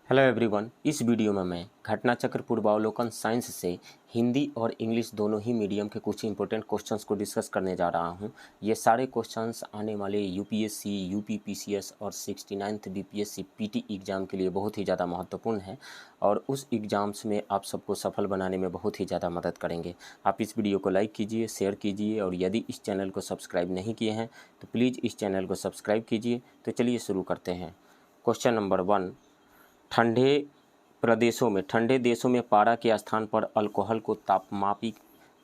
Hello everyone. इस video में मैं घटना चक्र पूर्वावलोकन साइंस से हिंदी और इंग्लिश दोनों ही मीडियम के कुछ इंपॉर्टेंट क्वेश्चंस को डिस्कस करने जा रहा हूं। ये सारे क्वेश्चंस आने वाले यूपीएससी, यूपीपीसीएस और 69th बीपीएससी पीटी एग्ज़ाम के लिए बहुत ही ज़्यादा महत्वपूर्ण है और उस एग्ज़ाम्स में आप सबको सफल बनाने में बहुत ही ज़्यादा मदद करेंगे। आप इस वीडियो को लाइक कीजिए, शेयर कीजिए और यदि इस चैनल को सब्सक्राइब नहीं किए हैं तो प्लीज़ इस चैनल को सब्सक्राइब कीजिए। तो चलिए शुरू करते हैं। क्वेश्चन नंबर 1, ठंडे देशों में पारा के स्थान पर अल्कोहल को तापमापी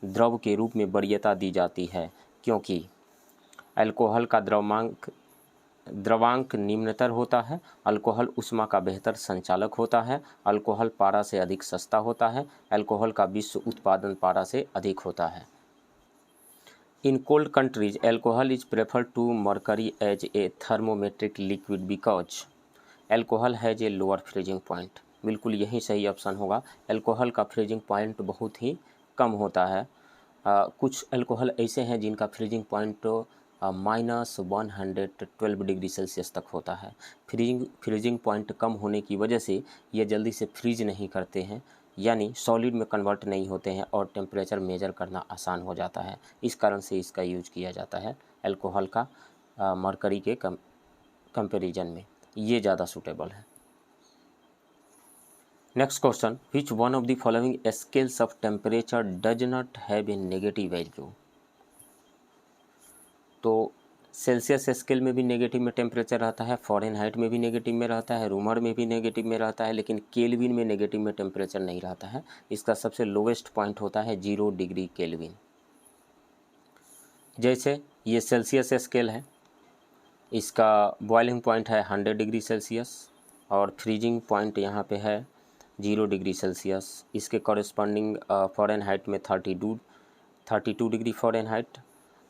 द्रव के रूप में वरीयता दी जाती है क्योंकि अल्कोहल का द्रवांक निम्नतर होता है, अल्कोहल ऊष्मा का बेहतर संचालक होता है, अल्कोहल पारा से अधिक सस्ता होता है, अल्कोहल का विश्व उत्पादन पारा से अधिक होता है। In cold countries, alcohol is preferred to mercury as a thermometric liquid because alcohol has a lower freezing point। बिल्कुल यही सही ऑप्शन होगा। अल्कोहल का फ्रीजिंग पॉइंट बहुत ही कम होता है। कुछ अल्कोहल ऐसे हैं जिनका फ्रीजिंग पॉइंट -112 डिग्री सेल्सियस तक होता है। फ्रीजिंग पॉइंट कम होने की वजह से ये जल्दी से फ्रीज नहीं करते हैं, यानी सॉलिड में कन्वर्ट नहीं होते हैं और टेम्परेचर मेजर करना आसान हो जाता है। इस कारण से इसका यूज किया जाता है अल्कोहल का मरकरी के कंपेरिजन में, ये ज़्यादा सूटेबल है। Next question, which one of the following scales of temperature does not have a negative value. तो सेल्सियस स्केल में भी नेगेटिव में टेम्परेचर रहता है, फ़ारेनहाइट में भी नेगेटिव में रहता है, रूमर में भी नेगेटिव में रहता है, लेकिन केल्विन में नेगेटिव में टेम्परेचर नहीं रहता है। इसका सबसे लोवेस्ट पॉइंट होता है 0 डिग्री केल्विन। जैसे ये सेल्सियस स्केल है, इसका बॉइलिंग पॉइंट है 100 डिग्री सेल्सियस और फ्रीजिंग पॉइंट यहाँ पे है 0 डिग्री सेल्सियस। इसके कॉरेस्पॉन्डिंग फ़ारेनहाइट में 32 डिग्री फ़ारेनहाइट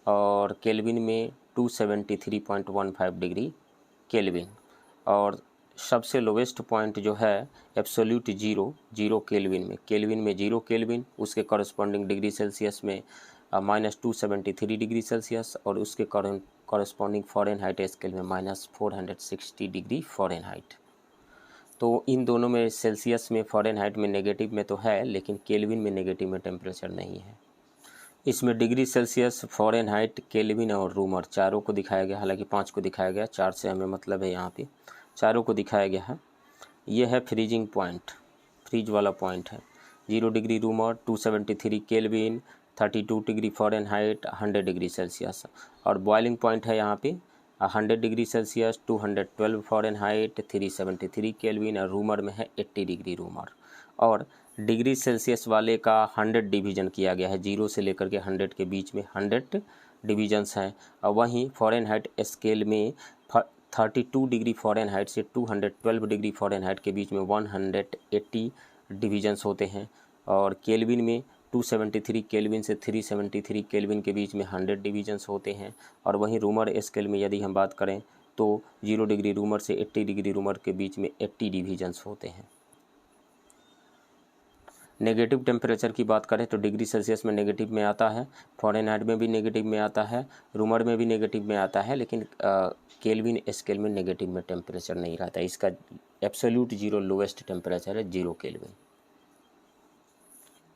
और केल्विन में 273.15 डिग्री केल्विन। और सबसे लोवेस्ट पॉइंट जो है एब्सोल्यूट जीरो केल्विन में 0 केल्विन, उसके कॉरेस्पॉन्डिंग डिग्री सेल्सियस में -273 डिग्री सेल्सियस और उसके कॉरेस्पॉन्डिंग फ़ारेनहाइट स्केल में -460 डिग्री फ़ारेनहाइट। तो इन दोनों में सेल्सियस में, फ़ारेनहाइट में नेगेटिव में तो है, लेकिन केल्विन में नेगेटिव में टेम्परेचर नहीं है। इसमें डिग्री सेल्सियस, फ़ारेनहाइट, केल्विन और रूमर चारों को दिखाया गया, हालांकि 5 को दिखाया गया, 4 से हमें मतलब है, यहाँ पे चारों को दिखाया गया है। ये है फ्रीजिंग पॉइंट, फ्रीज वाला पॉइंट है 0 degree rumour, 273 kelvin, 32 degree Fahrenheit, 100 degree Celsius. और बॉइलिंग पॉइंट है यहाँ पे 100 डिग्री सेल्सियस, 212 फ़ारेनहाइट, 373 केल्विन और रूमर में है 80 डिग्री रूमर। और डिग्री सेल्सियस वाले का 100 डिवीज़न किया गया है, 0 से लेकर के 100 के बीच में 100 डिवीजन्स हैं। और वहीं फ़ारेनहाइट स्केल में 32 डिग्री फ़ारेनहाइट से 212 डिग्री फ़ारेनहाइट के बीच में 180 डिवीजन्स होते हैं। और केल्विन में 273 केल्विन से 373 केल्विन के बीच में 100 डिवीजन्स होते हैं। और वहीं रूमर स्केल में यदि हम बात करें तो 0 डिग्री रूमर से 80 डिग्री रूमर के बीच में 80 डिवीजन्स होते हैं। नेगेटिव टेम्परेचर की बात करें तो डिग्री सेल्सियस में नेगेटिव में आता है, फ़ारेनहाइट में भी नेगेटिव में आता है, रूमर में भी नेगेटिव में आता है, लेकिन केल्विन स्केल में नेगेटिव में टेम्परेचर नहीं रहता। इसका एब्सोल्यूट जीरो लोवेस्ट टेम्परेचर है 0 Kelvin.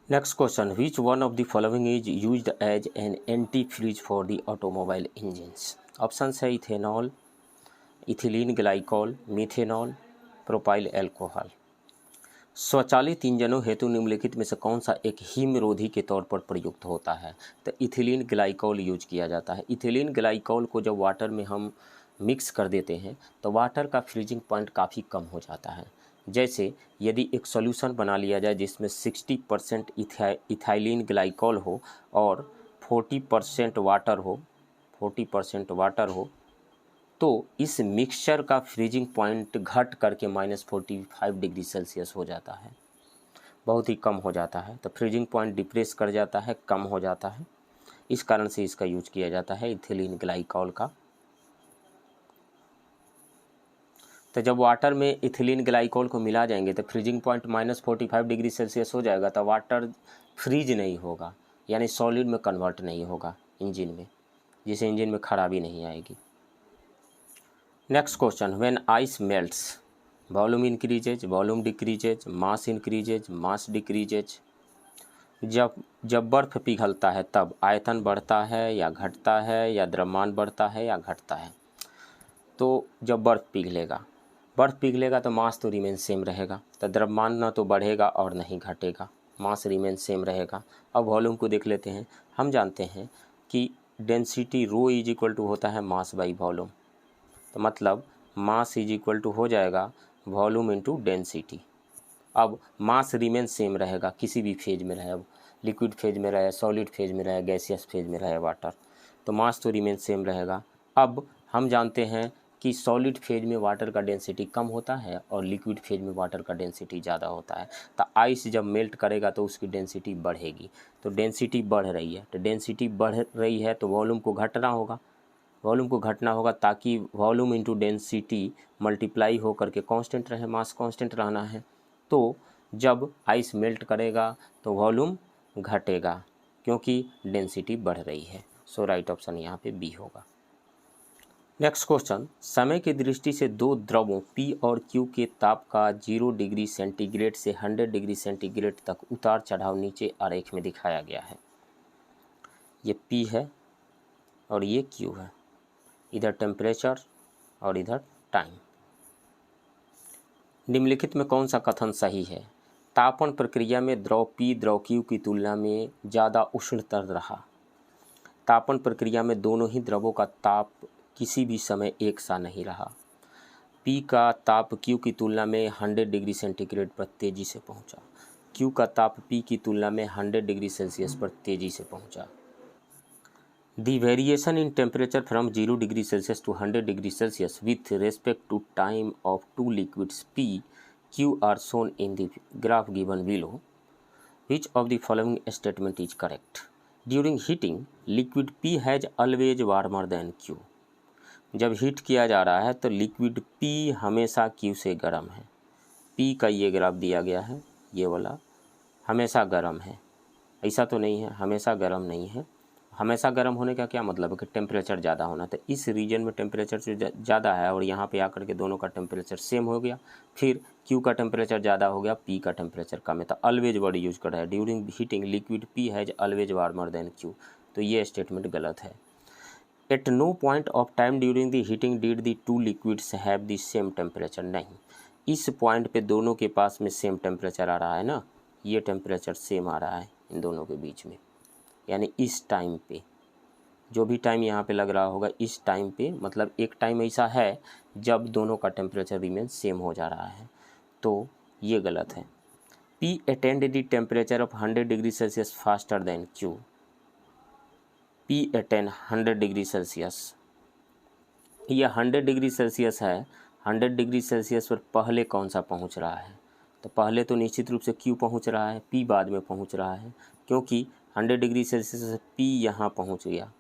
Next question, which one of the following is used as an antifreeze for the automobile engines. Option है ethanol, ethylene glycol, methanol, propyl alcohol. स्वचालित इंजनों हेतु निम्नलिखित में से कौन सा एक हिमरोधी के तौर पर प्रयुक्त होता है। तो इथिलीन ग्लाइकॉल यूज किया जाता है। इथिलीन ग्लाइकॉल को जब वाटर में हम मिक्स कर देते हैं तो वाटर का फ्रीजिंग पॉइंट काफ़ी कम हो जाता है। जैसे यदि एक सॉल्यूशन बना लिया जाए जिसमें 60% इथाइलिन ग्लाइकॉल हो और 40% वाटर हो तो इस मिक्सचर का फ्रीजिंग पॉइंट घट करके -45 डिग्री सेल्सियस हो जाता है, बहुत ही कम हो जाता है। तो फ्रीजिंग पॉइंट डिप्रेस कर जाता है, कम हो जाता है। इस कारण से इसका यूज किया जाता है इथिलीन ग्लाइकॉल का। तो जब वाटर में इथिलीन ग्लाइकॉल को मिला जाएंगे तो फ्रीजिंग पॉइंट -45 डिग्री सेल्सियस हो जाएगा, तो वाटर फ्रीज नहीं होगा, यानी सॉलिड में कन्वर्ट नहीं होगा इंजन में, जिससे इंजन में खराबी नहीं आएगी। Next question, when ice melts volume increases, volume decreases, mass increases, mass decreases. जब बर्फ़ पिघलता है तब आयतन बढ़ता है या घटता है, या द्रव्यमान बढ़ता है या घटता है। तो जब बर्फ़ पिघलेगा तो मास तो रिमेन सेम रहेगा, तो द्रव्यमान ना तो बढ़ेगा और नहीं घटेगा, मास रिमेन सेम रहेगा। अब वॉल्यूम को देख लेते हैं। हम जानते हैं कि density rho is equal to होता है मास बाई वॉल्यूम, तो मतलब मास इज इक्वल टू हो जाएगा वॉल्यूम इंटू डेंसिटी। अब मास रिमेन सेम रहेगा किसी भी फेज में रहे, अब लिक्विड फेज में रहे, सॉलिड फेज में रहे, गैसियस फेज में रहे वाटर, तो मास तो रिमेन सेम रहेगा। अब हम जानते हैं कि सॉलिड फेज में वाटर का डेंसिटी कम होता है और लिक्विड फेज में वाटर का डेंसिटी ज़्यादा होता है। तो आइस जब मेल्ट करेगा तो उसकी डेंसिटी बढ़ेगी, तो डेंसिटी बढ़ रही है, तो डेंसिटी बढ़ रही है तो वॉल्यूम को घटना होगा, ताकि वॉल्यूम इंटू डेंसिटी मल्टीप्लाई हो करके कांस्टेंट रहे, मास कांस्टेंट रहना है। तो जब आइस मेल्ट करेगा तो वॉल्यूम घटेगा क्योंकि डेंसिटी बढ़ रही है। सो राइट ऑप्शन यहाँ पे बी होगा। नेक्स्ट क्वेश्चन, समय की दृष्टि से दो द्रवों P और Q के ताप का 0 डिग्री सेंटीग्रेड से 100 डिग्री सेंटीग्रेड तक उतार चढ़ाव नीचे आरेख में दिखाया गया है। ये P है और ये Q है, इधर टेम्परेचर और इधर टाइम। निम्नलिखित में कौन सा कथन सही है? तापन प्रक्रिया में द्रव P द्रव Q की तुलना में ज़्यादा उष्णतर रहा। तापन प्रक्रिया में दोनों ही द्रवों का ताप किसी भी समय एक सा नहीं रहा। P का ताप Q की तुलना में 100 डिग्री सेंटीग्रेड पर तेज़ी से पहुंचा। Q का ताप P की तुलना में 100 डिग्री सेल्सियस पर तेज़ी से पहुंचा। The variation in temperature from 0 degree Celsius to 100 degree Celsius with respect to time of two liquids P, Q are shown in the graph given below. Which of the following statement is correct? During heating, liquid P has always warmer than Q. जब heat किया जा रहा है तो liquid P हमेशा Q से गर्म है। P का ये ग्राफ दिया गया है, ये वाला हमेशा गर्म है, ऐसा तो नहीं है, हमेशा गर्म नहीं है। हमेशा गर्म होने का क्या मतलब है कि टेम्परेचर ज़्यादा होना, तो इस रीजन में टेम्परेचर जो ज़्यादा है और यहाँ पे आकर के दोनों का टेम्परेचर सेम हो गया, फिर Q का टेम्परेचर ज़्यादा हो गया, P का टेम्परेचर कम है, तो ऑलवेज वर्ड यूज कर रहा है। During heating liquid P has always warmer than Q, तो ये स्टेटमेंट गलत है। At no point of time during the heating did the two liquids have the same temperature, नहीं, इस पॉइंट पे दोनों के पास में सेम टेम्परेचर आ रहा है ना, ये टेम्परेचर सेम आ रहा है इन दोनों के बीच में, यानी इस टाइम पे जो भी टाइम यहाँ पे लग रहा होगा, इस टाइम पे मतलब एक टाइम ऐसा है जब दोनों का टेम्परेचर रिमेन सेम हो जा रहा है, तो ये गलत है। P attained the temperature of 100 degree Celsius faster than Q। P attain 100 degree Celsius, ये 100 डिग्री सेल्सियस है, 100 डिग्री सेल्सियस पर पहले कौन सा पहुँच रहा है? तो पहले तो निश्चित रूप से Q पहुँच रहा है, P बाद में पहुँच रहा है, क्योंकि 100 डिग्री सेल्सियस से P यहाँ पहुँच गया,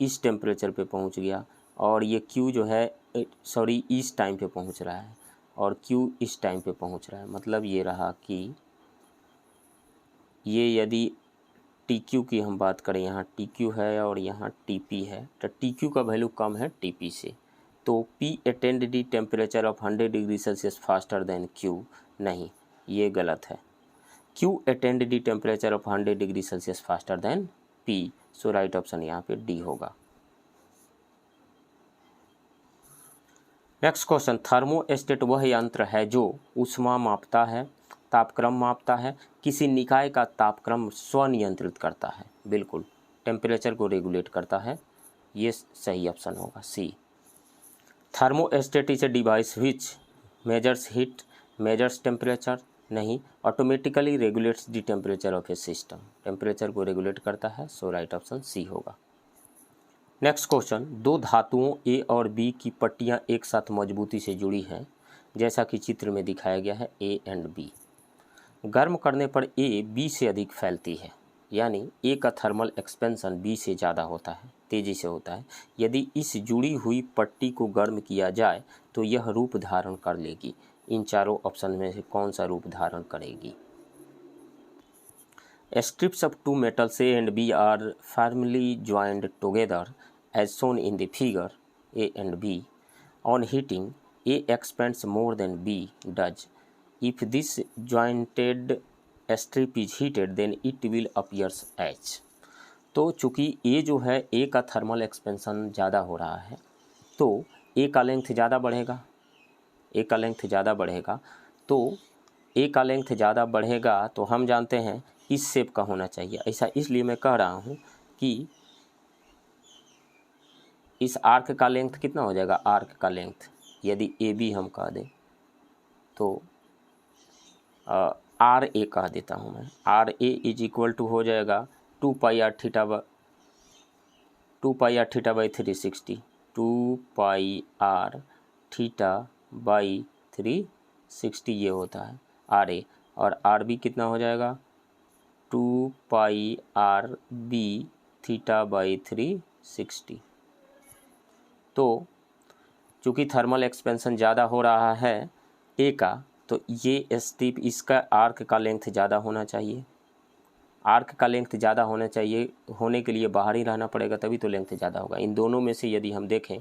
इस टेम्परेचर पे पहुँच गया, और ये Q जो है इस टाइम पे पहुँच रहा है और Q इस टाइम पे पहुँच रहा है। मतलब ये रहा कि ये यदि TQ की हम बात करें, यहाँ TQ है और यहाँ TP है, तो TQ का वैल्यू कम है TP से, तो P attend the temperature of 100 degree Celsius faster than Q, नहीं, ये गलत है। Q attend the temperature of 100 degree Celsius faster than P, so right option यहाँ पे डी होगा। नेक्स्ट क्वेश्चन, थर्मोस्टेट वह यंत्र है जो ऊष्मा मापता है, तापक्रम मापता है, किसी निकाय का तापक्रम स्वनियंत्रित करता है। बिल्कुल, टेम्परेचर को रेगुलेट करता है, ये सही ऑप्शन होगा C. Thermostat is a device which measures heat, measures temperature, नहीं, automatically regulates the temperature of a system, temperature को रेगुलेट करता है, सो राइट ऑप्शन सी होगा। नेक्स्ट क्वेश्चन, दो धातुओं A और B की पट्टियाँ एक साथ मजबूती से जुड़ी हैं, जैसा कि चित्र में दिखाया गया है A एंड B। गर्म करने पर A B से अधिक फैलती है, यानी A का थर्मल एक्सपेंशन B से ज़्यादा होता है, तेज़ी से होता है। यदि इस जुड़ी हुई पट्टी को गर्म किया जाए तो यह रूप धारण कर लेगी। इन चारों ऑप्शन में से कौन सा रूप धारण करेगी? Strips of two metals A and B are firmly joined together as shown in the figure A and B. On heating, A expands more than B does. If this jointed strip is heated then it will appears H. तो चूँकि A जो है A का thermal expansion ज़्यादा हो रहा है तो A का लेंथ ज़्यादा बढ़ेगा, A का लेंथ ज़्यादा बढ़ेगा, तो A का लेंथ ज़्यादा बढ़ेगा तो हम जानते हैं इस शेप का होना चाहिए। ऐसा इसलिए मैं कह रहा हूँ कि इस आर्क का लेंथ कितना हो जाएगा, आर्क का लेंथ यदि ए बी हम कह दें तो आर ए कह देता हूँ मैं, R A is equal to हो जाएगा 2 pi R theta by 360, 2 pi R theta by 360 ये होता है आर ए, और आर बी कितना हो जाएगा 2 pi R B theta by 360। तो चूँकि थर्मल एक्सपेंशन ज़्यादा हो रहा है ए का, तो ये स्ट्रिप इसका आर्क का लेंथ ज़्यादा होना चाहिए, आर्क का लेंथ ज़्यादा होना चाहिए, होने के लिए बाहर ही रहना पड़ेगा तभी तो लेंथ ज़्यादा होगा। इन दोनों में से यदि हम देखें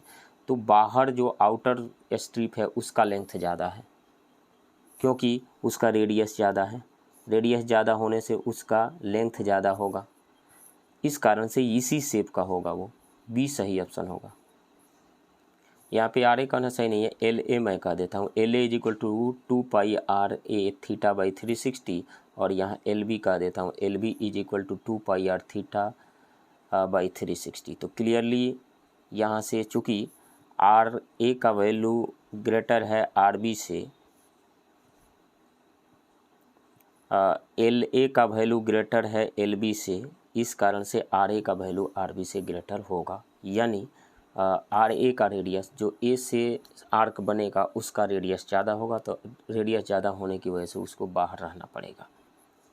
तो बाहर जो आउटर स्ट्रिप है उसका लेंथ ज़्यादा है क्योंकि उसका रेडियस ज़्यादा है, रेडियस ज़्यादा होने से उसका लेंथ ज़्यादा होगा, इस कारण से इसी शेप का होगा, वो बी सही ऑप्शन होगा। यहाँ पे आर ए कहना सही नहीं है, एल ए मैं कह देता हूँ, L A is equal to 2 pi R A theta by 360, और यहाँ एल बी कह देता हूँ, L B is equal to 2 pi R theta by 360। तो क्लियरली यहाँ से चूँकि आर ए का वैल्यू ग्रेटर है आर बी से, एल ए का वैल्यू ग्रेटर है एल बी से, इस कारण से आर ए का वैल्यू आर बी से ग्रेटर होगा, यानी आर ए का रेडियस जो ए से आर्क बनेगा उसका रेडियस ज़्यादा होगा, तो रेडियस ज़्यादा होने की वजह से उसको बाहर रहना पड़ेगा,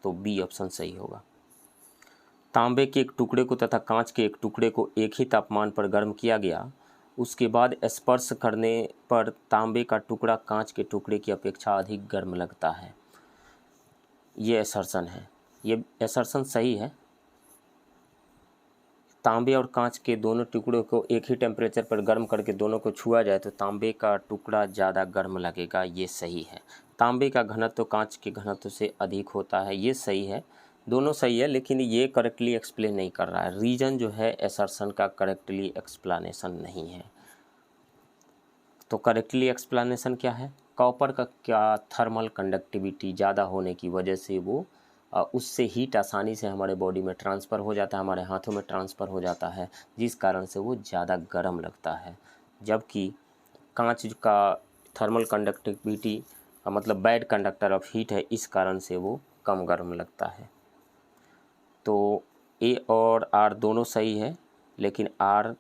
तो बी ऑप्शन सही होगा। तांबे के एक टुकड़े को तथा कांच के एक टुकड़े को एक ही तापमान पर गर्म किया गया, उसके बाद स्पर्श करने पर तांबे का टुकड़ा कांच के टुकड़े की अपेक्षा अधिक गर्म लगता है। ये असर्शन है, ये असर्शन सही है। तांबे और कांच के दोनों टुकड़ों को एक ही टेम्परेचर पर गर्म करके दोनों को छुआ जाए तो तांबे का टुकड़ा ज़्यादा गर्म लगेगा, ये सही है। तांबे का घनत्व कांच के घनत्व से अधिक होता है, ये सही है, दोनों सही है, लेकिन ये करेक्टली एक्सप्लेन नहीं कर रहा है। रीजन जो है असर्शन का करेक्टली एक्सप्लेनेशन नहीं है। तो करेक्टली एक्सप्लेनेशन क्या है, कॉपर का क्या थर्मल कंडक्टिविटी ज़्यादा होने की वजह से वो उससे हीट आसानी से हमारे बॉडी में ट्रांसफ़र हो जाता है, हमारे हाथों में ट्रांसफ़र हो जाता है, जिस कारण से वो ज़्यादा गर्म लगता है। जबकि कांच का थर्मल कंडक्टिविटी मतलब बैड कंडक्टर ऑफ हीट है, इस कारण से वो कम गर्म लगता है। तो ए और आर दोनों सही है, लेकिन आर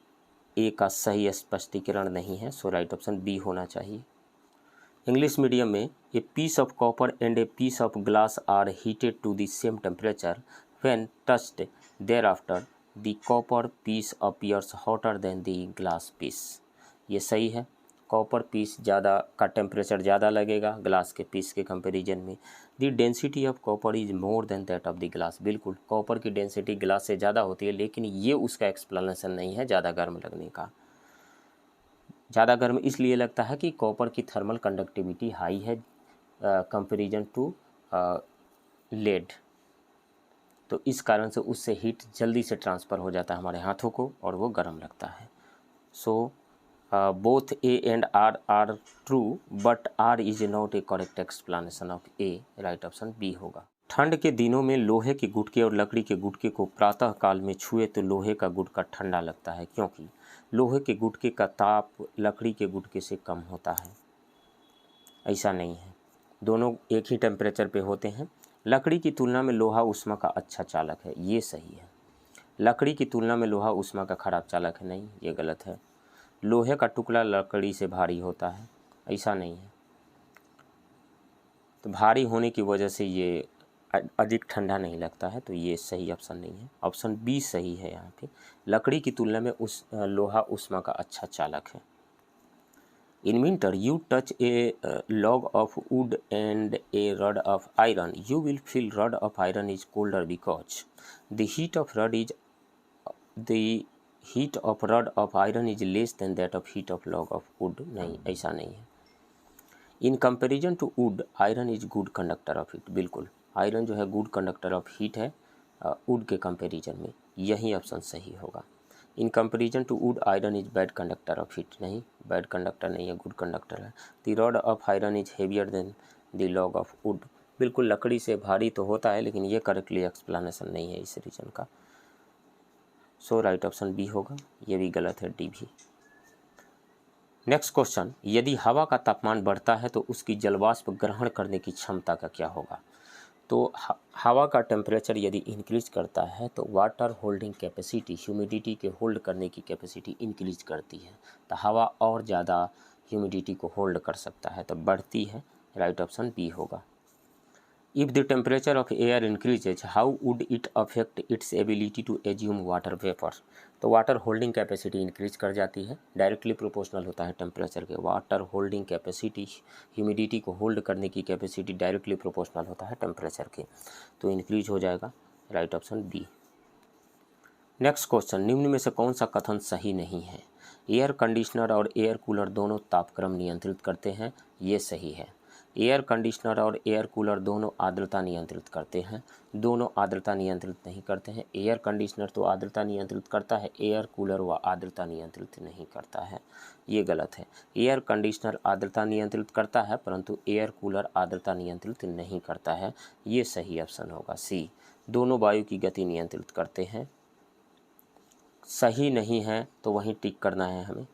ए का सही स्पष्टीकरण नहीं है, सो राइट ऑप्शन बी होना चाहिए। इंग्लिश मीडियम में a piece of copper and a piece of glass are heated to the same temperature when touched thereafter the copper piece appears hotter than the glass piece. ये सही है, copper piece ज़्यादा का temperature ज़्यादा लगेगा glass के piece के comparison में। The density of copper is more than that of the glass. बिल्कुल कॉपर की डेंसिटी ग्लास से ज़्यादा होती है, लेकिन ये उसका एक्सप्लेनेशन नहीं है ज़्यादा गर्म लगने का। ज़्यादा गर्म इसलिए लगता है कि कॉपर की थर्मल कंडक्टिविटी हाई है कंपैरिजन टू लेड, तो इस कारण से उससे हीट जल्दी से ट्रांसफ़र हो जाता है हमारे हाथों को और वो गर्म लगता है। So both A and R are true but R is not a correct explanation of A, right option B होगा। ठंड के दिनों में लोहे के गुटके और लकड़ी के गुटके को प्रातः काल में छुए तो लोहे का गुटका ठंडा लगता है, क्योंकि लोहे के गुटके का ताप लकड़ी के गुटके से कम होता है। ऐसा नहीं है, दोनों एक ही टेम्परेचर पे होते हैं। लकड़ी की तुलना में लोहा ऊष्मा का अच्छा चालक है, ये सही है। लकड़ी की तुलना में लोहा ऊष्मा का खराब चालक है, नहीं, ये गलत है। लोहे का टुकड़ा लकड़ी से भारी होता है, ऐसा नहीं है। तो भारी होने की वजह से ये अधिक ठंडा नहीं लगता है, तो ये सही ऑप्शन नहीं है, ऑप्शन बी सही है। यहाँ पे लकड़ी की तुलना में लोहा ऊष्मा का अच्छा चालक है। In winter you touch a log of wood and a rod of iron, you will feel rod of iron is colder because the heat of rod of iron is less than that of heat of log of wood. नहीं, ऐसा नहीं है, in comparison to wood iron is good conductor of heat. बिल्कुल iron जो है good conductor of heat है wood के comparison में, यही ऑप्शन सही होगा। In comparison to wood iron is bad conductor of heat, नहीं बैड कंडक्टर नहीं है, गुड कंडक्टर है। The rod of iron is heavier than the log of wood. बिल्कुल लकड़ी से भारी तो होता है, लेकिन ये करेक्टली एक्सप्लेनेशन नहीं है इस रीजन का। सो राइट ऑप्शन बी होगा, ये भी गलत है, डी भी। नेक्स्ट क्वेश्चन, यदि हवा का तापमान बढ़ता है तो उसकी जलवाष्प ग्रहण करने की क्षमता का क्या होगा। तो हवा का टेम्परेचर यदि इंक्रीज करता है तो वाटर होल्डिंग कैपेसिटी, ह्यूमिडिटी के होल्ड करने की कैपेसिटी इंक्रीज करती है, तो हवा और ज़्यादा ह्यूमिडिटी को होल्ड कर सकता है, तो बढ़ती है। राइट ऑप्शन बी होगा। If the temperature of air increases how would it affect its ability to assume water vapour. तो वाटर होल्डिंग कैपेसिटी इंक्रीज कर जाती है, डायरेक्टली प्रोपोर्शनल होता है टेम्परेचर के। वाटर होल्डिंग कैपेसिटी, ह्यूमिडिटी को होल्ड करने की कैपेसिटी डायरेक्टली प्रोपोर्शनल होता है टेम्परेचर के, तो इंक्रीज हो जाएगा। Right option B. Next question, निम्न में से कौन सा कथन सही नहीं है। एयर कंडीशनर और एयर कूलर दोनों तापक्रम नियंत्रित करते हैं, ये सही है। एयर कंडीशनर और एयर कूलर दोनों आर्द्रता नियंत्रित करते हैं, दोनों आर्द्रता नियंत्रित नहीं करते हैं। एयर कंडीशनर तो आर्द्रता नियंत्रित करता है, एयर कूलर व आर्द्रता नियंत्रित नहीं करता है, ये गलत है। एयर कंडीशनर आर्द्रता नियंत्रित करता है, परंतु एयर कूलर आर्द्रता नियंत्रित नहीं करता है, ये सही ऑप्शन होगा सी। दोनों वायु की गति नियंत्रित करते हैं, सही नहीं है तो वहीं टिक करना है हमें।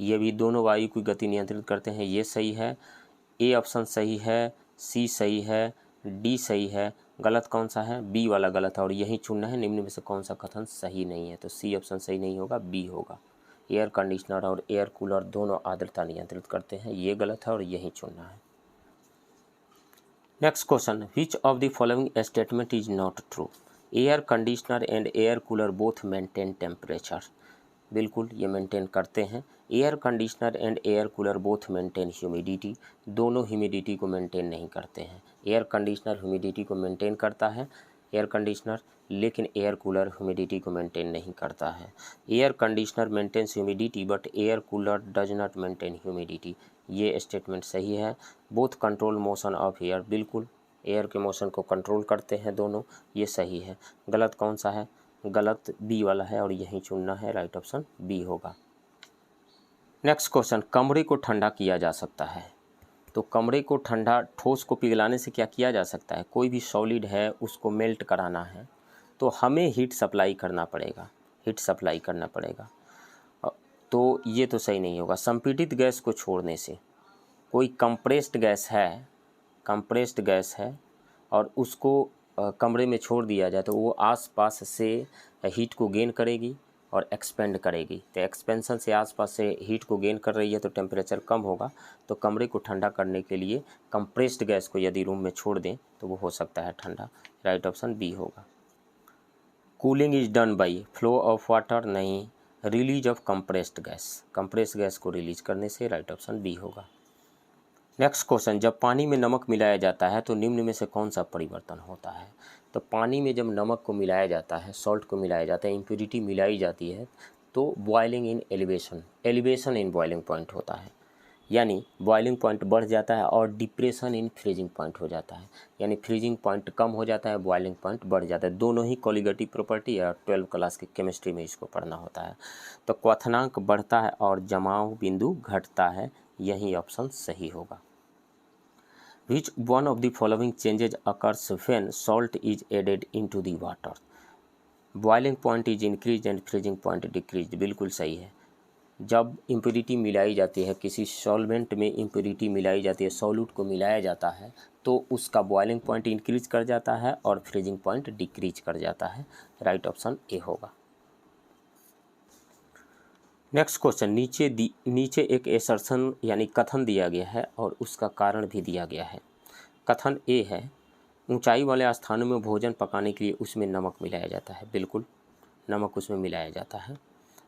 ये भी दोनों वायु की गति नियंत्रित करते हैं, ये सही है। ए ऑप्शन सही है, सी सही है, डी सही है, गलत कौन सा है, बी वाला गलत है और यही चुनना है। निम्न में से कौन सा कथन सही नहीं है, तो सी ऑप्शन सही नहीं होगा, बी होगा। एयर कंडीशनर और एयर कूलर दोनों आर्द्रता नियंत्रित करते हैं, ये गलत है और यही चुनना है। Next question, which of the following statement is not true. Air conditioner and air cooler both maintain temperature. बिल्कुल ये मेंटेन करते हैं। Air conditioner and air cooler both maintain humidity, दोनों ह्यूमिडिटी को मेंटेन नहीं करते हैं। एयर कंडीशनर ह्यूमिडिटी को मेंटेन करता है, एयर कंडीशनर, लेकिन एयर कूलर ह्यूमिडिटी को मेंटेन नहीं करता है। Air conditioner maintains humidity but air cooler does not maintain humidity, ये स्टेटमेंट सही है। Both control motion of air, बिल्कुल एयर के मोशन को कंट्रोल करते हैं दोनों, ये सही है। गलत कौन सा है, गलत बी वाला है और यही चुनना है। राइट ऑप्शन बी होगा। नेक्स्ट क्वेश्चन, कमरे को ठंडा किया जा सकता है। तो कमरे को ठंडा, ठोस को पिघलाने से क्या किया जा सकता है। कोई भी सॉलिड है उसको मेल्ट कराना है तो हमें हीट सप्लाई करना पड़ेगा, हीट सप्लाई करना पड़ेगा, तो ये तो सही नहीं होगा। संपीड़ित गैस को छोड़ने से, कोई कंप्रेस्ड गैस है, कंप्रेस्ड गैस है और उसको कमरे में छोड़ दिया जाए तो वो आसपास से हीट को गेन करेगी और एक्सपेंड करेगी। तो एक्सपेंशन से आसपास से हीट को गेन कर रही है तो टेम्परेचर कम होगा। तो कमरे को ठंडा करने के लिए कंप्रेस्ड गैस को यदि रूम में छोड़ दें तो वो हो सकता है ठंडा। राइट ऑप्शन बी होगा। Cooling is done by flow of water, नहीं, release of compressed gas, compressed gas को रिलीज करने से। राइट ऑप्शन बी होगा। नेक्स्ट क्वेश्चन, जब पानी में नमक मिलाया जाता है तो निम्न में से कौन सा परिवर्तन होता है। तो पानी में जब नमक को मिलाया जाता है, सॉल्ट को मिलाया जाता है, इम्प्योरिटी मिलाई जाती है तो boiling in elevation, elevation in boiling point होता है, यानी बॉइलिंग पॉइंट बढ़ जाता है और डिप्रेशन इन फ्रीजिंग पॉइंट हो जाता है, यानी फ्रीजिंग पॉइंट कम हो जाता है, बॉइलिंग पॉइंट बढ़ जाता है। दोनों ही कोलिगेटिव प्रॉपर्टी है और 12 क्लास की केमिस्ट्री में इसको पढ़ना होता है। तो क्वथनांक बढ़ता है और जमाव बिंदु घटता है, यही ऑप्शन सही होगा। Which one of the following changes occurs when salt is added into the water? Boiling point is increased and freezing point decreased, बिल्कुल सही है। जब इम्प्योरिटी मिलाई जाती है, किसी सॉल्वेंट में इम्प्योरिटी मिलाई जाती है, सॉल्यूट को मिलाया जाता है तो उसका बॉइलिंग पॉइंट इंक्रीज कर जाता है और फ्रीजिंग पॉइंट डिक्रीज कर जाता है। राइट ऑप्शन ए होगा। नेक्स्ट क्वेश्चन, नीचे एक एसर्शन यानी कथन दिया गया है और उसका कारण भी दिया गया है। कथन ए है, ऊंचाई वाले स्थानों में भोजन पकाने के लिए उसमें नमक मिलाया जाता है, बिल्कुल नमक उसमें मिलाया जाता है।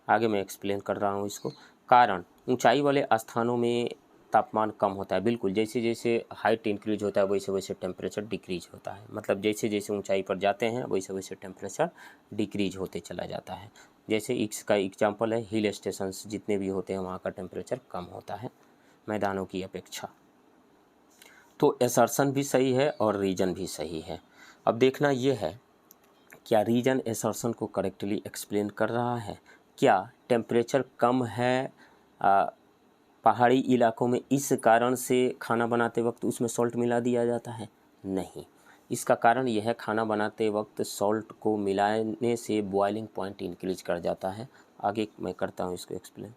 आगे मैं एक्सप्लेन कर रहा हूँ इसको। कारण, ऊंचाई वाले स्थानों में तापमान कम होता है, बिल्कुल जैसे जैसे हाइट इंक्रीज होता है वैसे वैसे टेम्परेचर डिक्रीज होता है, मतलब जैसे जैसे ऊंचाई पर जाते हैं वैसे वैसे टेम्परेचर डिक्रीज होते चला जाता है। जैसे इसका एग्जांपल है हिल स्टेशंस जितने भी होते हैं वहाँ का टेम्परेचर कम होता है। मैदानों की अपेक्षा। तो एसर्शन भी सही है और रीजन भी सही है। अब देखना ये है क्या रीजन एसर्शन को करेक्टली एक्सप्लेन कर रहा है। क्या टेम्परेचर कम है पहाड़ी इलाकों में, इस कारण से खाना बनाते वक्त उसमें सॉल्ट मिला दिया जाता है? नहीं, इसका कारण यह है खाना बनाते वक्त सॉल्ट को मिलाने से बॉइलिंग पॉइंट इंक्रीज कर जाता है। आगे मैं करता हूँ इसको explain.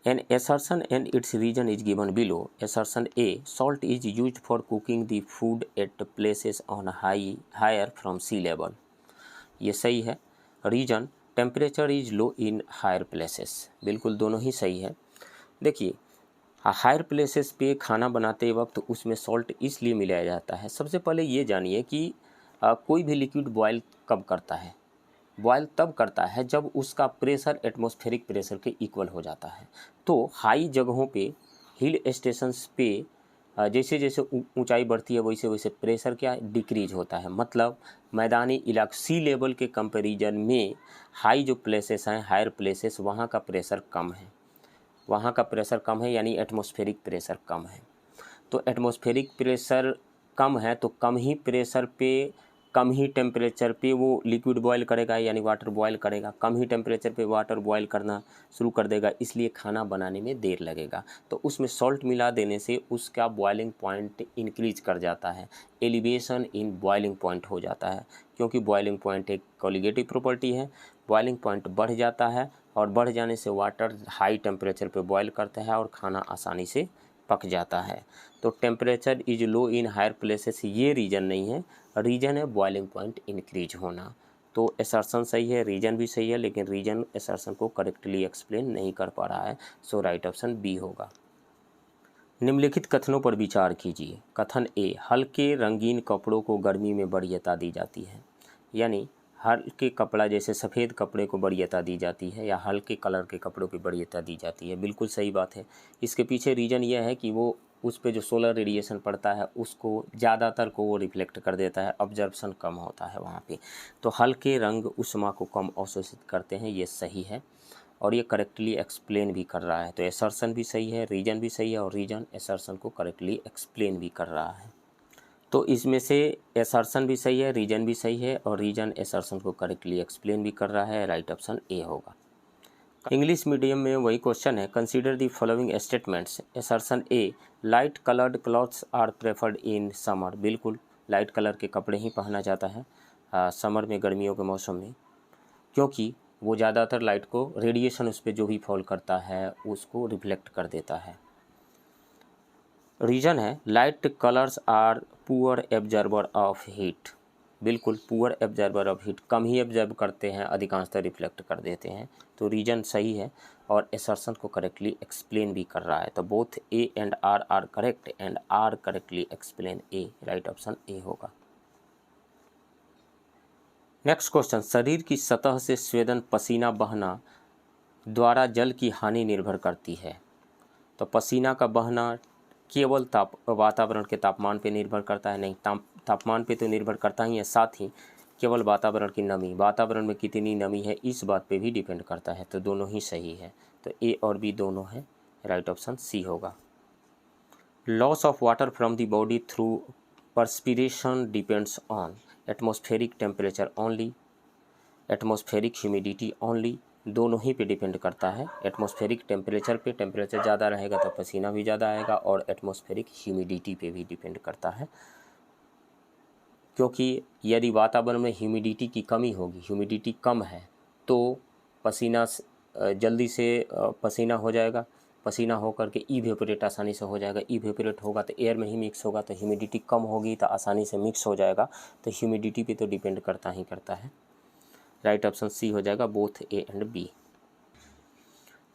An assertion and its reason is given below. Assertion A, salt is used for cooking the food at places on higher from sea level. ये सही है। Reason, temperature is low in higher places. बिल्कुल दोनों ही सही है। देखिए, higher places पे खाना बनाते वक्त उसमें सॉल्ट इसलिए मिलाया जाता है। सबसे पहले ये जानिए कि कोई भी लिक्विड बॉयल कब करता है? बॉयल तब करता है जब उसका प्रेशर एटमॉस्फेरिक प्रेशर के इक्वल हो जाता है। तो हाई जगहों पे, हिल स्टेशंस पे जैसे जैसे ऊंचाई बढ़ती है वैसे वैसे प्रेशर क्या डिक्रीज होता है। मतलब मैदानी इलाके सी लेवल के कंपैरिजन में हाई जो प्लेसेस हैं, हायर प्लेसेस, वहाँ का प्रेशर कम है। वहाँ का प्रेशर कम है यानी एटमॉस्फेरिक प्रेशर कम है। तो एटमॉस्फेरिक प्रेशर कम है तो कम ही प्रेशर पे, कम ही टेम्परेचर पे वो लिक्विड बॉयल करेगा यानी वाटर बॉयल करेगा। कम ही टेम्परेचर पे वाटर बॉयल करना शुरू कर देगा, इसलिए खाना बनाने में देर लगेगा। तो उसमें सॉल्ट मिला देने से उसका बॉइलिंग पॉइंट इंक्रीज कर जाता है, एलिवेशन इन बॉइलिंग पॉइंट हो जाता है। क्योंकि बॉइलिंग पॉइंट एक कोलिगेटिव प्रॉपर्टी है, बॉइलिंग पॉइंट बढ़ जाता है और बढ़ जाने से वाटर हाई टेम्परेचर पे बॉयल करता है और खाना आसानी से पक जाता है। तो temperature is low in higher places ये रीजन नहीं है, रीजन है बॉइलिंग पॉइंट इंक्रीज होना। तो एसर्शन सही है, रीजन भी सही है, लेकिन रीजन एसर्शन को करेक्टली एक्सप्लेन नहीं कर पा रहा है। सो राइट ऑप्शन बी होगा। निम्नलिखित कथनों पर विचार कीजिए। कथन ए, हल्के रंगीन कपड़ों को गर्मी में वरीयता दी जाती है। यानी हल्के कपड़ा जैसे सफ़ेद कपड़े को वरीयता दी जाती है या हल्के कलर के कपड़ों की वरीयता दी जाती है। बिल्कुल सही बात है। इसके पीछे रीज़न यह है कि वो उस पे जो सोलर रेडिएशन पड़ता है उसको ज़्यादातर को वो रिफ्लेक्ट कर देता है, ऑब्जर्प्शन कम होता है वहाँ पे। तो हल्के रंग ऊष्मा को कम अवशोषित करते हैं, ये सही है और ये करेक्टली एक्सप्लेन भी कर रहा है। तो एसर्शन भी सही है, रीजन भी सही है और रीजन एसर्शन को करेक्टली एक्सप्लेन भी कर रहा है। तो इसमें से एसर्शन भी सही है, रीजन भी सही है और रीजन एसर्शन को करेक्टली एक्सप्लेन भी कर रहा है। राइट ऑप्शन ए होगा। इंग्लिश मीडियम में वही क्वेश्चन है। Consider the following statements. Assertion A, light coloured clothes are preferred in summer. बिल्कुल लाइट कलर के कपड़े ही पहना जाता है समर में, गर्मियों के मौसम में, क्योंकि वो ज़्यादातर लाइट को, रेडिएशन उस पर जो भी फॉल करता है उसको रिफ्लेक्ट कर देता है। रीजन है light colours are poor absorber of heat. बिल्कुल पुअर एब्जर्बर ऑफ हीट, कम ही एब्जर्व करते हैं, अधिकांशतः रिफ्लेक्ट कर देते हैं। तो रीजन सही है और एसर्शन को करेक्टली एक्सप्लेन भी कर रहा है। तो both A and R correct and R correctly explain A. Right option A होगा। नेक्स्ट क्वेश्चन, शरीर की सतह से स्वेदन पसीना बहना द्वारा जल की हानि निर्भर करती है। तो पसीना का बहना केवल वातावरण के तापमान पे निर्भर करता है? नहीं, तापमान पे तो निर्भर करता ही है, साथ ही केवल वातावरण की नमी, वातावरण में कितनी नमी है इस बात पे भी डिपेंड करता है। तो दोनों ही सही है। तो ए और बी दोनों है। राइट ऑप्शन सी होगा। Loss of water from the body through perspiration depends on atmospheric temperature only, atmospheric humidity only. दोनों ही पे डिपेंड करता है। एटमॉस्फेरिक टेम्परेचर पे, टेम्परेचर ज़्यादा रहेगा तो पसीना भी ज़्यादा आएगा, और एटमॉस्फेरिक ह्यूमिडिटी पे भी डिपेंड करता है। क्योंकि यदि वातावरण में ह्यूमिडिटी की कमी होगी, ह्यूमिडिटी कम है, तो पसीना जल्दी से पसीना हो जाएगा, पसीना होकर के इवेपोरेट आसानी से हो जाएगा। इवेपोरेट होगा तो एयर में ही मिक्स होगा, तो ह्यूमिडिटी कम होगी तो आसानी से मिक्स हो जाएगा। तो ह्यूमिडिटी पे तो डिपेंड करता ही करता है। राइट ऑप्शन सी हो जाएगा, बोथ ए एंड बी।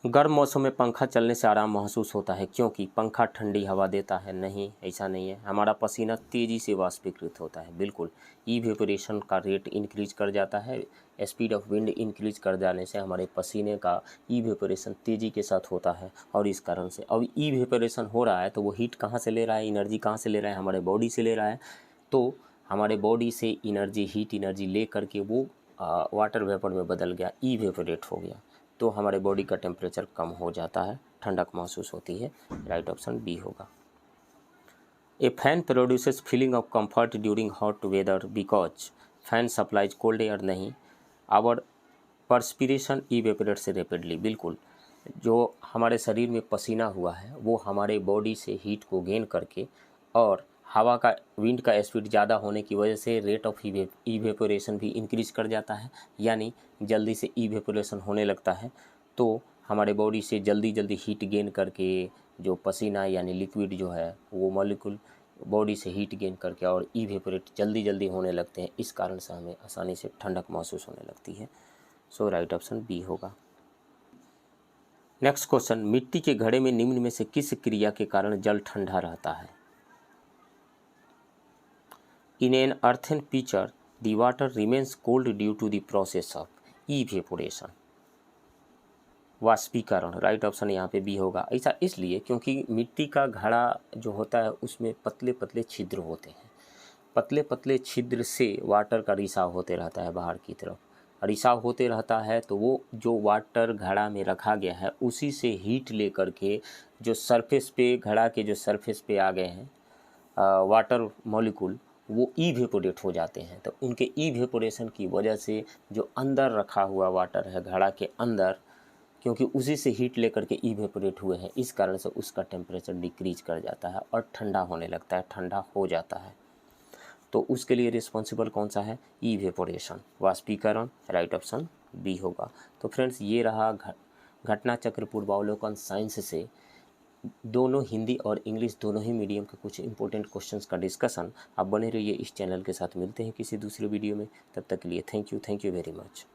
गर्म मौसम में पंखा चलने से आराम महसूस होता है क्योंकि पंखा ठंडी हवा देता है? नहीं, ऐसा नहीं है। हमारा पसीना तेज़ी से वाष्पीकृत होता है। बिल्कुल, इवेपोरेशन का रेट इंक्रीज कर जाता है, स्पीड ऑफ विंड इंक्रीज कर जाने से हमारे पसीने का इवेपोरेशन तेज़ी के साथ होता है। और इस कारण से अब इवेपोरेशन हो रहा है तो वो हीट कहाँ से ले रहा है, एनर्जी कहाँ से ले रहा है? हमारे बॉडी से ले रहा है। तो हमारे बॉडी से एनर्जी, हीट एनर्जी ले करके वो वाटर वेपर में बदल गया, इवेपोरेट हो गया, तो हमारे बॉडी का टेम्परेचर कम हो जाता है, ठंडक महसूस होती है। राइट ऑप्शन बी होगा। A fan produces feeling of comfort during hot weather because fan supplies cold air नहीं, आवर परस्पिरेशन इवेपोरेट्स रैपिडली। बिल्कुल, जो हमारे शरीर में पसीना हुआ है वो हमारे बॉडी से हीट को गेन करके और हवा का विंड का स्पीड ज़्यादा होने की वजह से रेट ऑफ इवेपोरेशन भी इंक्रीज कर जाता है, यानी जल्दी से इवेपोरेशन होने लगता है। तो हमारे बॉडी से जल्दी जल्दी हीट गेन करके जो पसीना यानी लिक्विड जो है वो मॉलिक्यूल बॉडी से हीट गेन करके और इवेपोरेट जल्दी जल्दी होने लगते हैं। इस कारण से हमें आसानी से ठंडक महसूस होने लगती है। सो राइट ऑप्शन बी होगा। नेक्स्ट क्वेश्चन, मिट्टी के घड़े में निम्न में से किस क्रिया के कारण जल ठंडा रहता है? In an earthen pitcher the water remains cold due to the process of evaporation. वाष्पीकरण। राइट ऑप्शन यहाँ पे बी होगा। ऐसा इसलिए क्योंकि मिट्टी का घड़ा जो होता है उसमें पतले पतले छिद्र होते हैं, पतले पतले छिद्र से वाटर का रिसाव होते रहता है बाहर की तरफ, रिसाव होते रहता है। तो वो जो वाटर घड़ा में रखा गया है उसी से हीट लेकर के जो सरफेस पे घड़ा के जो सरफेस पे आ गए हैं वाटर मॉलिक्यूल वो इवेपोरेट हो जाते हैं। तो उनके इवेपोरेशन की वजह से जो अंदर रखा हुआ वाटर है घड़ा के अंदर, क्योंकि उसी से हीट लेकर के इवेपोरेट हुए हैं, इस कारण से उसका टेम्परेचर डिक्रीज कर जाता है और ठंडा होने लगता है, ठंडा हो जाता है। तो उसके लिए रिस्पॉन्सिबल कौन सा है? इवेपोरेशन, वाष्पीकरण। राइट ऑप्शन बी होगा। तो फ्रेंड्स, ये रहा घटना चक्र पूर्वावलोकन साइंस से दोनों हिंदी और इंग्लिश दोनों ही मीडियम के कुछ इंपॉर्टेंट क्वेश्चंस का डिस्कशन। आप बने रहिए इस चैनल के साथ। मिलते हैं किसी दूसरे वीडियो में, तब तक के लिए थैंक यू वेरी मच।